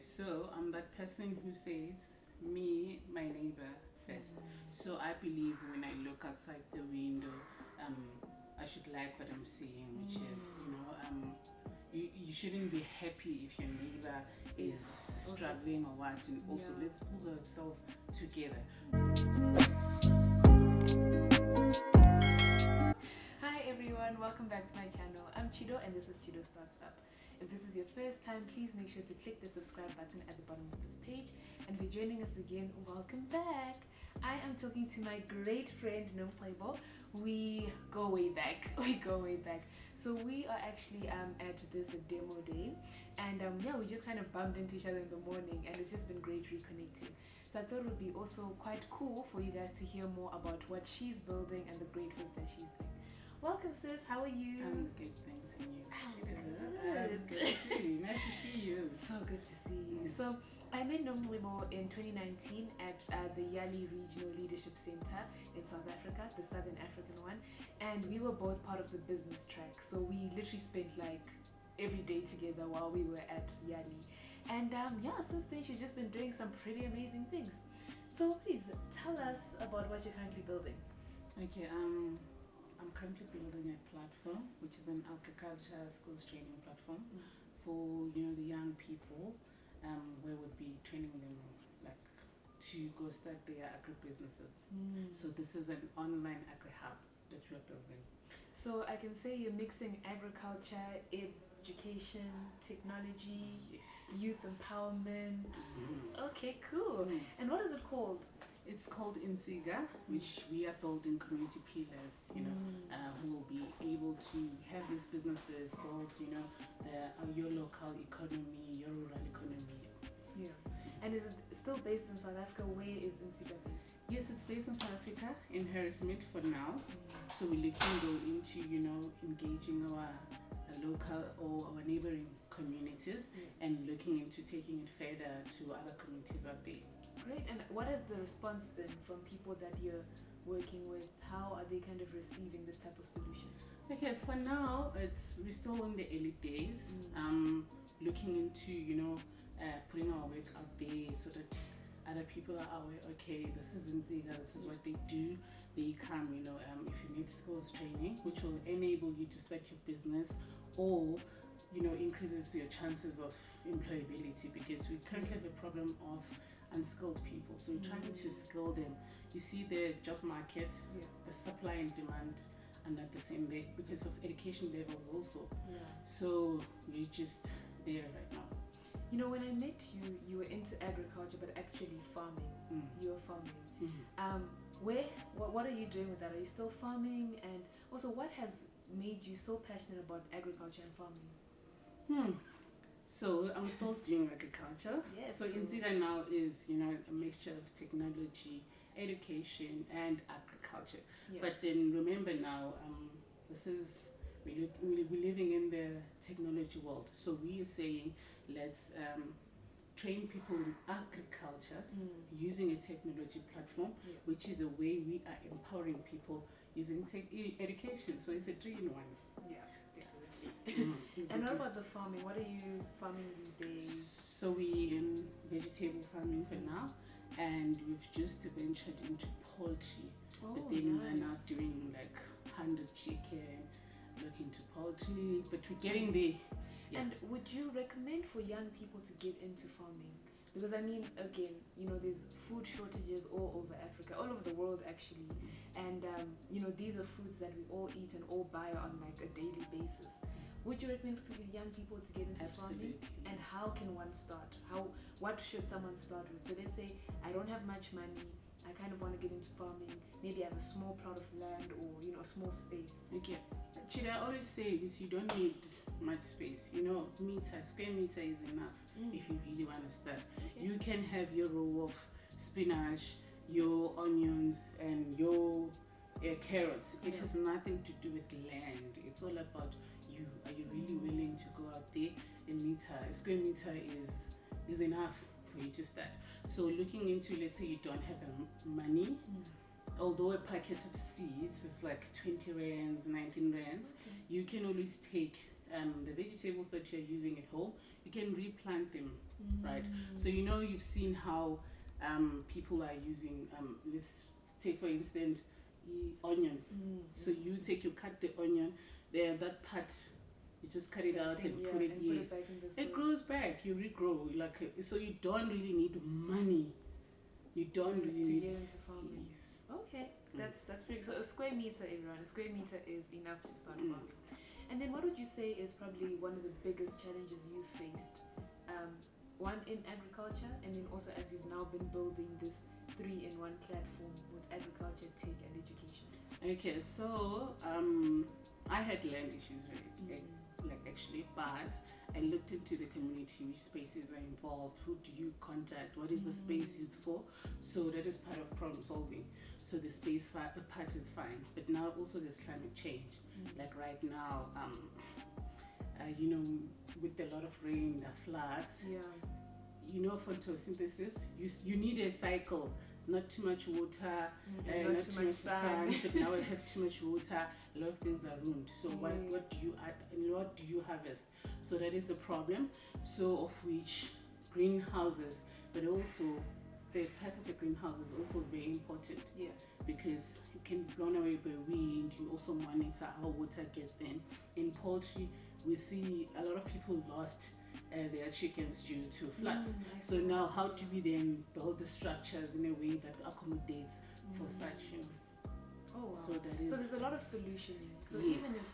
so I'm that person who says me, my neighbor first. So I believe when I look outside the window, I should like what I'm seeing, which is, you shouldn't be happy if your neighbor is struggling or what, and also let's pull ourselves together. Hi everyone, welcome back to my channel. I'm Chido and this is Chido Starts Up. If this is your first time, please make sure to click the subscribe button at the bottom of this page. And if you're joining us again, welcome back. I am talking to my great friend Nomcebo. We go way back. So we are actually at this demo day, and we just kind of bumped into each other in the morning, and it's just been great reconnecting. So I thought it would be also quite cool for you guys to hear more about what she's building and the great work that she's doing. Welcome, sis. How are you? I'm good, thanks. And you? Good. Good to see you. Nice to see you. So good to see you. So I met Nomcebo in 2019 at the Yali Regional Leadership Center in South Africa, the Southern African one, and we were both part of the business track. So we literally spent like every day together while we were at Yali. And since then she's just been doing some pretty amazing things. So please tell us about what you're currently building. Okay, I'm currently building a platform, which is an agriculture skills training platform for the young people, where we'll be training them like to go start their agri businesses. So this is an online agri hub that we're building. So I can say you're mixing agriculture, education, technology, youth empowerment. Okay, cool. And what is it called? It's called Instika, which we are building community pillars, who will be able to have these businesses build, your local economy, your rural economy. Yeah. And is it still based in South Africa? Where is Instika based? Yes, it's based in South Africa, in Harrismith for now. So we're looking though into, engaging our local or our neighboring communities and looking into taking it further to other communities out there. Great. And what has the response been from people that you're working with? How are they kind of receiving this type of solution? Okay, for now, we're still in the early days. Looking into, putting our work out there so that other people are aware, okay, this is Instika, this is what they do. They come, if you need skills training, which will enable you to start your business or increases your chances of employability, because we currently have a problem of unskilled people. So we're trying to skill them. You see the job market, the supply and demand are not the same there because of education levels also. So we're just there right now. When I met you, you were into agriculture, but actually farming. You were farming. What are you doing with that? Are you still farming? And also, what has made you so passionate about agriculture and farming? So I'm still doing agriculture. Yes. So Instika now is, a mixture of technology, education, and agriculture. But then remember now, we're living in the technology world. So we are saying, let's train people in agriculture using a technology platform, which is a way we are empowering people using education. So it's a 3-in-1. And what about the farming? What are you farming these days? So we in vegetable farming for now, and we've just ventured into poultry. But then we're now doing like 100 chicken, looking to poultry, but we're getting there. And would you recommend for young people to get into farming? Because I mean, again, there's food shortages all over Africa, all over the world actually, and these are foods that we all eat and all buy on like a daily basis. Would you recommend for young people to get into farming? And how can one start? What should someone start with? So let's say I don't have much money, I kind of want to get into farming. Maybe I have a small plot of land or a small space. Okay. Actually, I always say this: you don't need much space. Square meter is enough if you really want to start. You can have your row of spinach, your onions, and your carrots. It has nothing to do with land. It's all about you. Are you really willing to go out there? A square meter is enough for you to start. So looking into, let's say you don't have money, although a packet of seeds is like 20 rands, 19 rands, you can always take the vegetables that you're using at home, you can replant them, right? So you've seen how people are using, let's take for instance onion. So you cut the onion, that part, you just cut it out and put it, put it back in the soil. It grows back, you regrow, so you don't really need money. You don't to really need get into farming. Yes. Okay, that's pretty. So a square meter, everyone. A square meter is enough to start farming. And then, what would you say is probably one of the biggest challenges you faced? One in agriculture, and then also as you've now been building this 3-in-1 platform with agriculture, tech, and education. Okay, so I had land issues, right? Actually, but I looked into the community, which spaces are involved, who do you contact, what is the space used for. So that is part of problem solving. So the space part is fine, but now also there's climate change. Like right now, with a lot of rain, the floods. Photosynthesis, you need a cycle. Not too much water, not too much sun. But now I have too much water. A lot of things are ruined. So what do you add and what do you harvest? So that is a problem. So of which greenhouses, but also the type of the greenhouse is also very important. Because it can be blown away by wind. You also monitor how water gets in. In poultry, we see a lot of people lost their chickens due to floods. So now how do we then build the structures in a way that accommodates for such, Oh wow. So there's a lot of solutioning. So even if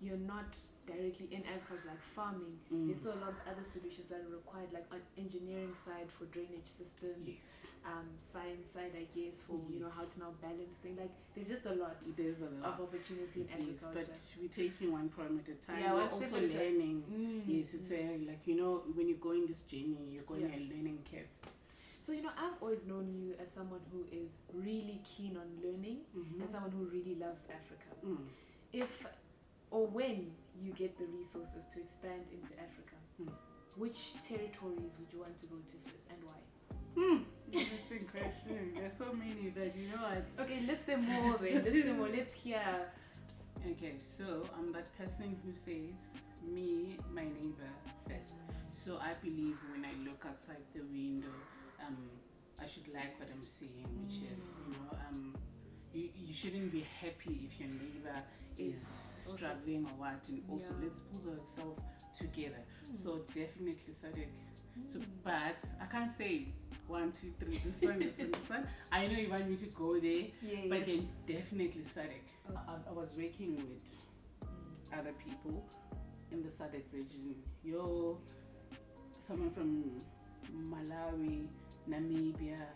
you're not directly in agriculture, like farming, there's still a lot of other solutions that are required, like on engineering side for drainage systems, science side, I guess, for how to now balance things. Like there's just a lot. There's a lot of opportunity in agriculture. But we're taking one problem at a time. We're also learning. It's when you go in this journey, you're going a learning curve. So I've always known you as someone who is really keen on learning and someone who really loves Africa. If or when you get the resources to expand into Africa, which territories would you want to go to first and why? Interesting question. There's so many, but you know what? Okay, list them all then. List them all. Let's hear. Okay, so I'm that person who says me, my neighbor first. So I believe when I look outside the window, I should like what I'm seeing, which is, you shouldn't be happy if your neighbor is struggling or what, and also let's pull ourselves together. So definitely SADC. So, but I can't say 1, 2, 3 this one, this one, this one. I know you want me to go there, but then definitely SADC. I was working with other people in the SADC region. Someone from Malawi, Namibia,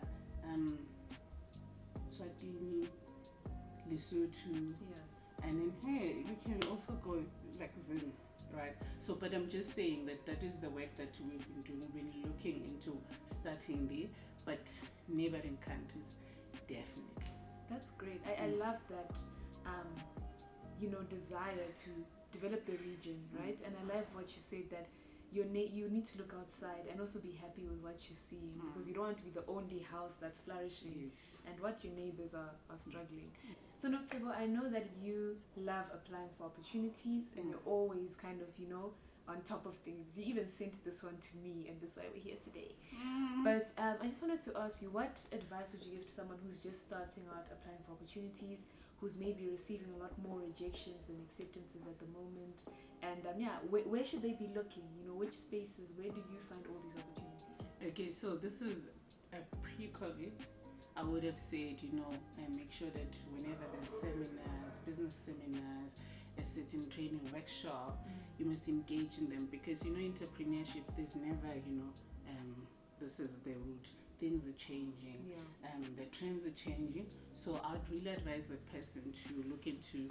Swatini, Lesotho, and then we can also go like Zim, right? So, but I'm just saying that is the work that we've been doing. We've been looking into starting there, but neighboring countries, definitely. That's great. I love that, desire to develop the region, right? And I love what you said, that you need to look outside and also be happy with what you're seeing, because you don't want to be the only house that's flourishing and what your neighbors are struggling. So Nomcebo, I know that you love applying for opportunities and you're always kind of, on top of things. You even sent this one to me, and that's why we're here today. But I just wanted to ask you, what advice would you give to someone who's just starting out applying for opportunities, who's maybe receiving a lot more rejections than acceptances at the moment? And where should they be looking? Which spaces, where do you find all these opportunities? Okay, so this is a pre-COVID. I would have said, and make sure that whenever there's seminars, business seminars, a certain training workshop, you must engage in them, because entrepreneurship, there's never this is the route. Things are changing, the trends are changing. So I'd really advise the person to look into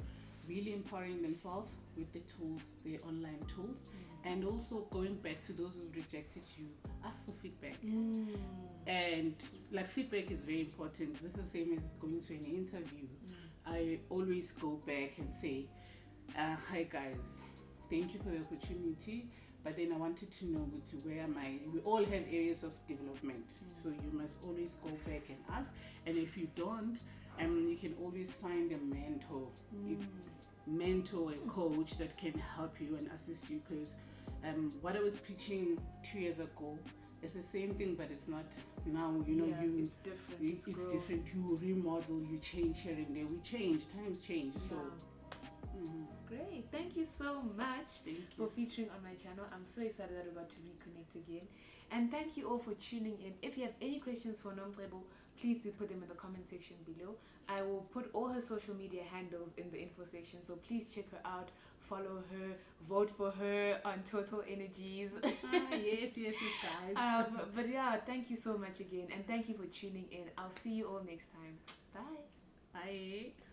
really empowering themselves with the tools, the online tools, and also going back to those who rejected you, ask for feedback. And feedback is very important. This is the same as going to an interview. I always go back and say, hi guys, thank you for the opportunity, but then I wanted to know where am I. We all have areas of development, so you must always go back and ask. And if you don't, you can always find a mentor. mentor, a coach that can help you and assist you. Because what I was preaching 2 years ago, it's the same thing, but it's not now. It's different. It's different. You remodel, you change here and there. We change, times change. So great. Thank you so much thank for you. featuring on my channel. I'm so excited that we're about to reconnect again. And thank you all for tuning in. If you have any questions for Nomcebo, please do put them in the comment section below. I will put all her social media handles in the info section, so please check her out, follow her, vote for her on Total Energies. Yes, guys. But yeah, thank you so much again, and thank you for tuning in. I'll see you all next time. Bye. Bye.